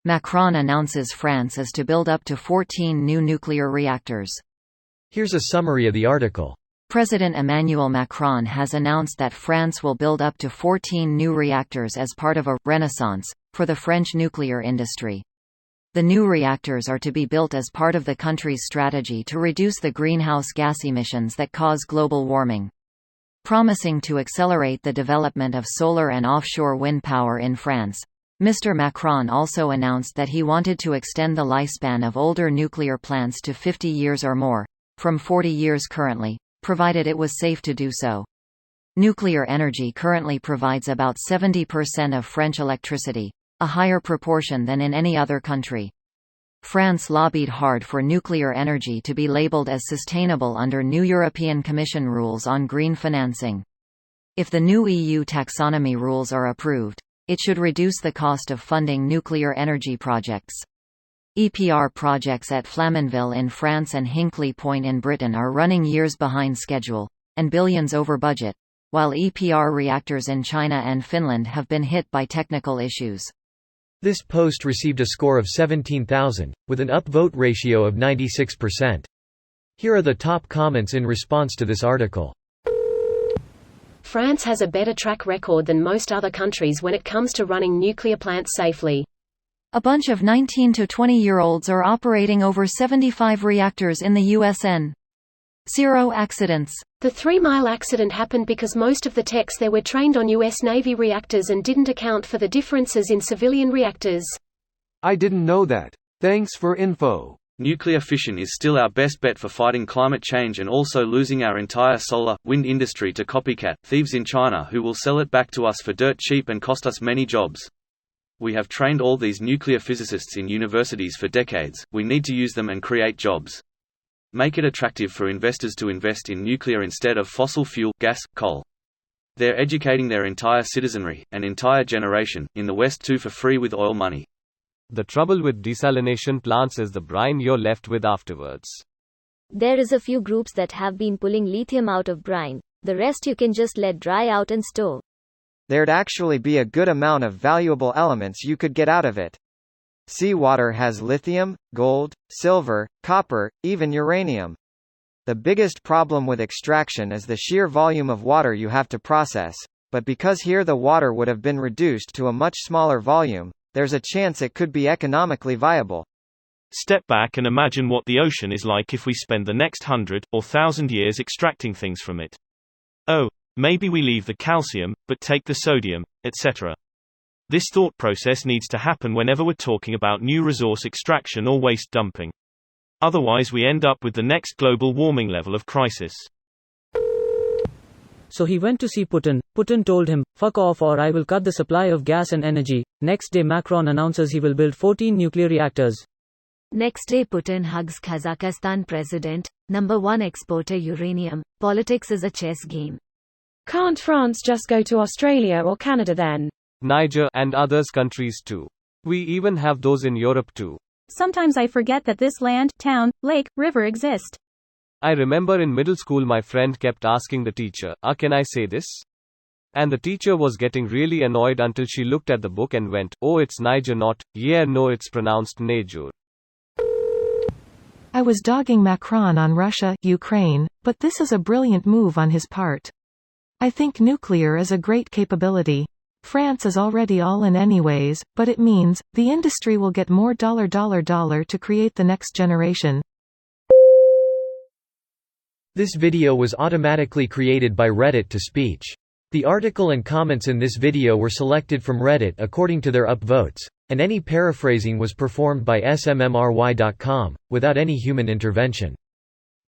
Macron announces France is to build up to 14 new nuclear reactors. Here's a summary of the article. President Emmanuel Macron has announced that France will build up to 14 new reactors as part of a «renaissance» for the French nuclear industry. The new reactors are to be built as part of the country's strategy to reduce the greenhouse gas emissions that cause global warming. Promising to accelerate the development of solar and offshore wind power in France, Mr. Macron also announced that he wanted to extend the lifespan of older nuclear plants to 50 years or more, from 40 years currently, provided it was safe to do so. Nuclear energy currently provides about 70% of French electricity, a higher proportion than in any other country. France lobbied hard for nuclear energy to be labeled as sustainable under new European Commission rules on green financing. If the new EU taxonomy rules are approved, it should reduce the cost of funding nuclear energy projects. EPR projects at Flamanville in France and Hinkley Point in Britain are running years behind schedule, and billions over budget, while EPR reactors in China and Finland have been hit by technical issues. This post received a score of 17,000, with an upvote ratio of 96%. Here are the top comments in response to this article. France has a better track record than most other countries when it comes to running nuclear plants safely. A bunch of 19 to 20-year-olds are operating over 75 reactors in the USN. 0 accidents. The 3 Mile accident happened because most of the techs there were trained on US Navy reactors and didn't account for the differences in civilian reactors. I didn't know that. Thanks for info. Nuclear fission is still our best bet for fighting climate change and also losing our entire solar, wind industry to copycat thieves in China who will sell it back to us for dirt cheap and cost us many jobs. We have trained all these nuclear physicists in universities for decades, we need to use them and create jobs. Make it attractive for investors to invest in nuclear instead of fossil fuel, gas, coal. They're educating their entire citizenry, an entire generation, in the West too for free with oil money. The trouble with desalination plants is the brine you're left with afterwards. There is a few groups that have been pulling lithium out of brine. The rest you can just let dry out and store. There'd actually be a good amount of valuable elements you could get out of it. Seawater has lithium, gold, silver, copper, even uranium. The biggest problem with extraction is the sheer volume of water you have to process, but because here the water would have been reduced to a much smaller volume, there's a chance it could be economically viable. Step back and imagine what the ocean is like if we spend the next 100 or 1,000 years extracting things from it. Oh, maybe we leave the calcium, but take the sodium, etc. This thought process needs to happen whenever we're talking about new resource extraction or waste dumping. Otherwise we end up with the next global warming level of crisis. So he went to see Putin. Putin told him, "Fuck off or I will cut the supply of gas and energy." Next day Macron announces he will build 14 nuclear reactors. Next day Putin hugs Kazakhstan president, #1 exporter uranium. Politics is a chess game. Can't France just go to Australia or Canada then? Niger and others countries too. We even have those in Europe too. Sometimes I forget that this land, town, lake, river exist. I remember in middle school my friend kept asking the teacher, can I say this? And the teacher was getting really annoyed until she looked at the book and went, oh it's Niger not, yeah no it's pronounced Niger. I was dogging Macron on Russia, Ukraine, but this is a brilliant move on his part. I think nuclear is a great capability. France is already all in anyways, but it means, the industry will get more dollar to create the next generation. This video was automatically created by Reddit to speech. The article and comments in this video were selected from Reddit according to their upvotes, and any paraphrasing was performed by smmry.com, without any human intervention.